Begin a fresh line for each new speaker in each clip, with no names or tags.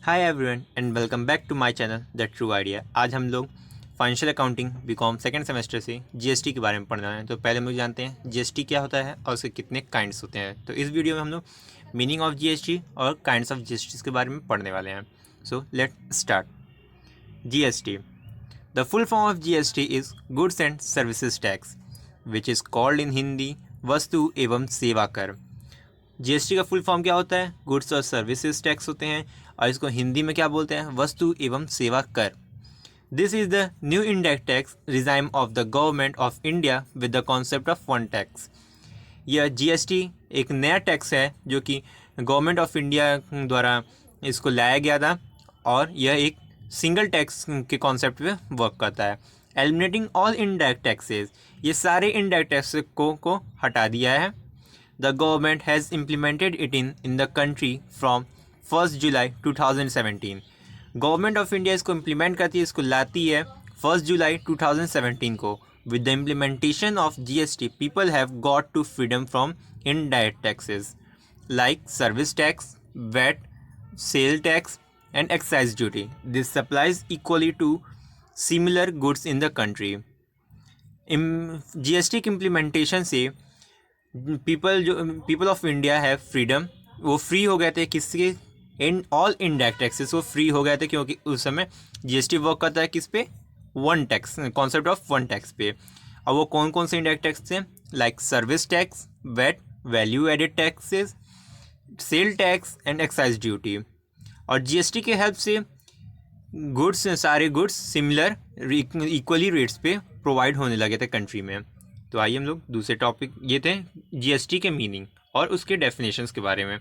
Hi everyone and welcome back to my channel the true idea. आज हम लोग financial accounting BCom second semester से GST के बारे में पढ़ना है। तो पहले हम लोग जानते हैं जीएसटी क्या होता है और उसके कितने काइंड्स होते हैं। तो इस वीडियो में हम लोग मीनिंग ऑफ जीएसटी और काइंड्स ऑफ जीएसटी के बारे में पढ़ने वाले हैं। So let start. GST, the full form of GST is goods and services tax which is called in Hindi वस्तु एवं सेवा कर। जीएसटी का फुल फॉर्म क्या होता है? गुड्स और सर्विसेज टैक्स होते हैं और इसको हिंदी में क्या बोलते हैं? वस्तु एवं सेवा कर। This is the new indirect tax regime of the government of India with the concept of one tax. यह जीएसटी एक नया टैक्स है जो कि गवर्नमेंट ऑफ इंडिया द्वारा इसको लाया गया था और यह एक सिंगल टैक्स के कॉन्सेप्ट पे वर्क करता है। एलिमिनेटिंग ऑल इनडायरेक्ट टैक्सेस, ये सारे इनडायरेक्ट टैक्स को हटा दिया है। The government has implemented it in the country from 1st July 2017। Government of India इसको इम्प्लीमेंट करती है, इसको लाती है 1 जुलाई 2017 को। With the implementation of GST people have got to freedom from indirect taxes like service tax, VAT, sale tax and excise duty. This supplies equally to similar goods in the country. GST की implementation से people of India have freedom, वो free हो गए थे किसके? In all indirect taxes वो free हो गए थे क्योंकि उस समय जीएसटी वर्क करता है किस पे? One tax, concept of one tax पे। अब वो कौन कौन से इनडायरेक्ट टैक्स थे? Like service tax, VAT, value added taxes, sale tax and excise duty. और जीएसटी के हेल्प से गुड्स, सारे गुड्स सिमिलर इक्वली रेट्स पे प्रोवाइड होने लगे थे कंट्री में। तो आइए हम लोग दूसरे टॉपिक, ये थे जीएसटी के मीनिंग और उसके डेफिनेशंस के बारे में।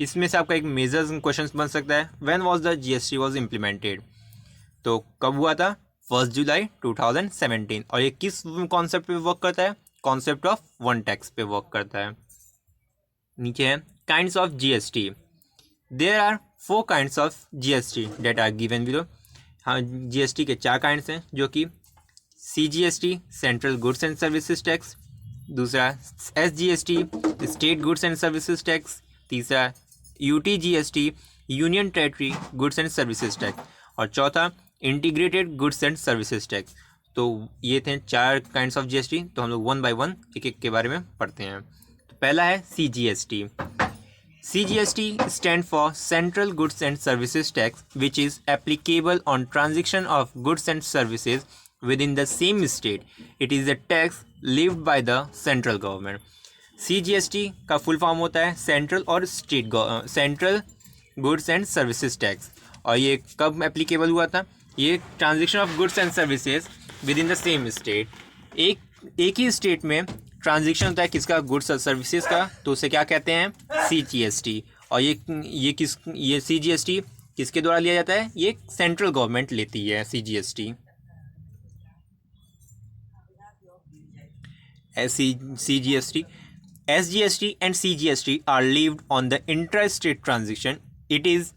इसमें से आपका एक मेजर क्वेश्चन बन सकता है, when was the GST was implemented? तो कब हुआ था? 1 जुलाई 2017। और ये किस कॉन्सेप्ट पे वर्क करता है? कॉन्सेप्ट ऑफ वन टैक्स पे वर्क करता है। नीचे है kinds of GST. There are 4 kinds of GST that are given below. हाँ, जीएसटी के 4 काइंड्स हैं जो कि CGST central goods and services tax, दूसरा SGST state goods and services tax, तीसरा UTGST union territory goods and services tax और चौथा integrated goods and services tax. तो ये थे 4 काइंड्स ऑफ जीएसटी। तो हम लोग वन बाय वन एक एक के बारे में पढ़ते हैं। तो पहला है CGST। CGST stand for Central Goods and Services Tax, which is applicable on transaction of goods and services within the same state. It is a tax levied by the central government. CGST का full form होता है central और state central goods and services tax. और ये कब applicable हुआ था? ये transaction of goods and services with in the same state. एक ही स्टेट में ट्रांजेक्शन होता है किसका? गुड्स और सर्विसेज का, तो उसे क्या कहते हैं? CGST। और ये CGST किसके द्वारा लिया जाता है? ये सेंट्रल गवर्नमेंट लेती है CGST। CGST, SGST and CGST are levied on the intra-state transaction. It is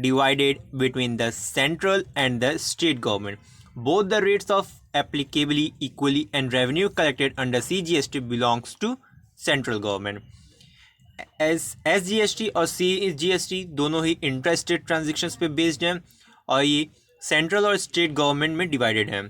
divided between the central and the state government. Both the rates of applicably equally and revenue collected under CGST belongs to central government. SGST और CGST दोनों ही intra state transactions पे based हैं और ये central और state government में divided है।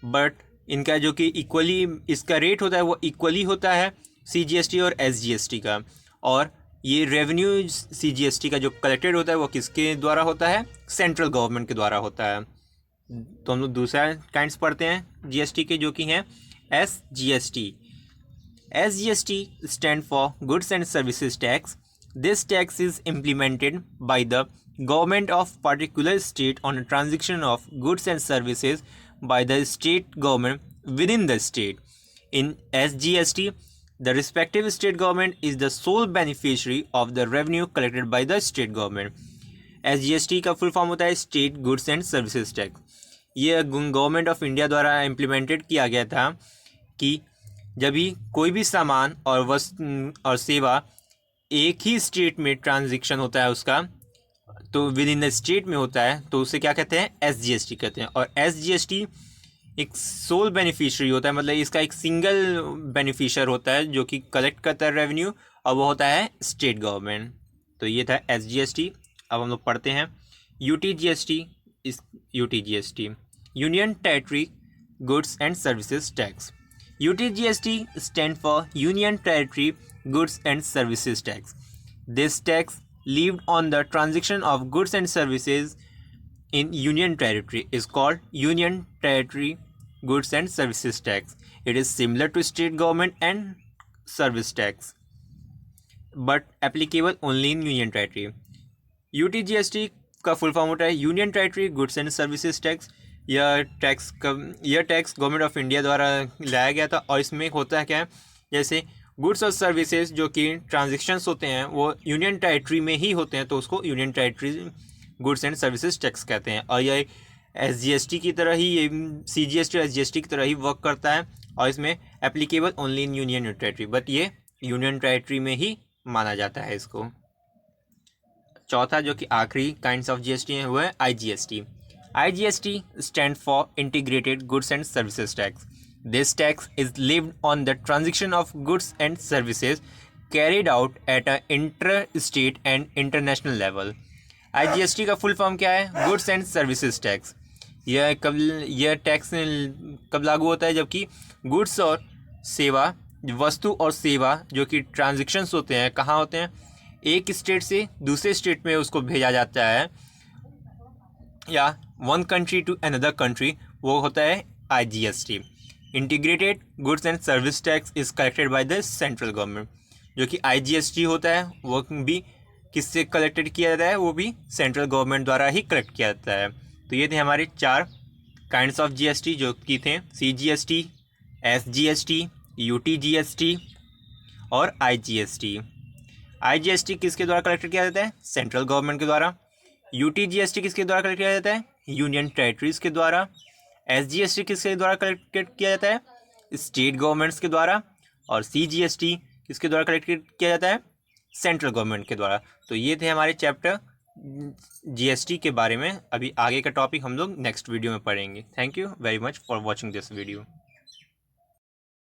But इनका जो कि इक्वली इसका रेट होता है वो इक्वली होता है CGST और SGST का। और ये रेवेन्यू CGST का जो कलेक्टेड होता है वो किसके द्वारा होता है? सेंट्रल गवर्नमेंट के द्वारा होता है। तो हम लोग दूसरा काइंड्स पढ़ते हैं जीएसटी के, जो कि हैं SGST। SGST stand for Goods and Services Tax. This tax is implemented by the government of particular state on a transaction of goods and services by the state government within the state. In SGST, the respective state government is the sole beneficiary of the revenue collected by the state government. SGST का full form होता है state goods and services tax. ये government of India द्वारा implemented किया गया था कि जब भी कोई भी सामान और वस्तु और सेवा एक ही स्टेट में ट्रांजेक्शन होता है उसका, तो विद इन द स्टेट में होता है, तो उसे क्या कहते हैं? SGST कहते हैं। और SGST एक सोल बेनिफिशियरी होता है, मतलब इसका एक सिंगल बेनिफिशियर होता है जो कि कलेक्ट करता है रेवेन्यू, और वो होता है स्टेट गवर्नमेंट। तो ये था SGST। अब हम लोग पढ़ते हैं UTGST is UTGST, Union Territory Goods and Services Tax. UTGST stand for Union Territory Goods and Services Tax. This tax levied on the transaction of goods and services in Union Territory is called Union Territory Goods and Services Tax. It is similar to state government and service tax, but applicable only in Union Territory. UTGST का full form होता है union territory goods and services tax. यह tax government of India द्वारा लाया गया था और इसमें होता है क्या, जैसे गुड्स और सर्विसेज जो कि ट्रांजेक्शन्स होते हैं वो यूनियन टेरिटरी में ही होते हैं तो उसको union territory goods and services tax कहते हैं। और यह SGST की तरह ही, ये CGST और SGST की तरह ही वर्क करता है और इसमें applicable only in union territory, but ये यूनियन टेरिटरी में ही माना जाता है इसको। चौथा जो कि आखिरी काइंड्स ऑफ GST है वो है IGST. IGST stand for integrated goods and services tax. This tax is lived on the transaction of goods and services carried out at a inter state and international level. IGST का full form क्या है? Goods and services tax. यह tax कब लागू होता है? जबकि goods और सेवा, वस्तु और सेवा जो कि ट्रांजेक्शन्स होते हैं कहाँ होते हैं? एक स्टेट से दूसरे स्टेट में उसको भेजा जाता है, या one country to another country, वो होता है IGST. Integrated goods and service tax is collected by the central government. जो कि IGST होता है वो भी किससे कलेक्टेड किया जाता है? वो भी सेंट्रल गवर्नमेंट द्वारा ही कलेक्ट किया जाता है. तो ये थे हमारे 4 काइंड्स ऑफ GST जो कि थे CGST, SGST, UTGST और IGST. IGST किसके द्वारा कलेक्ट किया जाता है? सेंट्रल गवर्नमेंट के द्वारा. UTGST किसके द्वारा कलेक्ट किया जाता है? यूनियन टेरिटरीज के द्वारा. SGST किसके द्वारा कलेक्ट किया जाता है? स्टेट गवर्नमेंट्स के द्वारा. और CGST किसके द्वारा कलेक्ट किया जाता है? सेंट्रल गवर्नमेंट के द्वारा. तो ये थे हमारे चैप्टर GST के बारे में. अभी आगे का टॉपिक हम लोग नेक्स्ट वीडियो में पढ़ेंगे. Thank you very much for watching this video.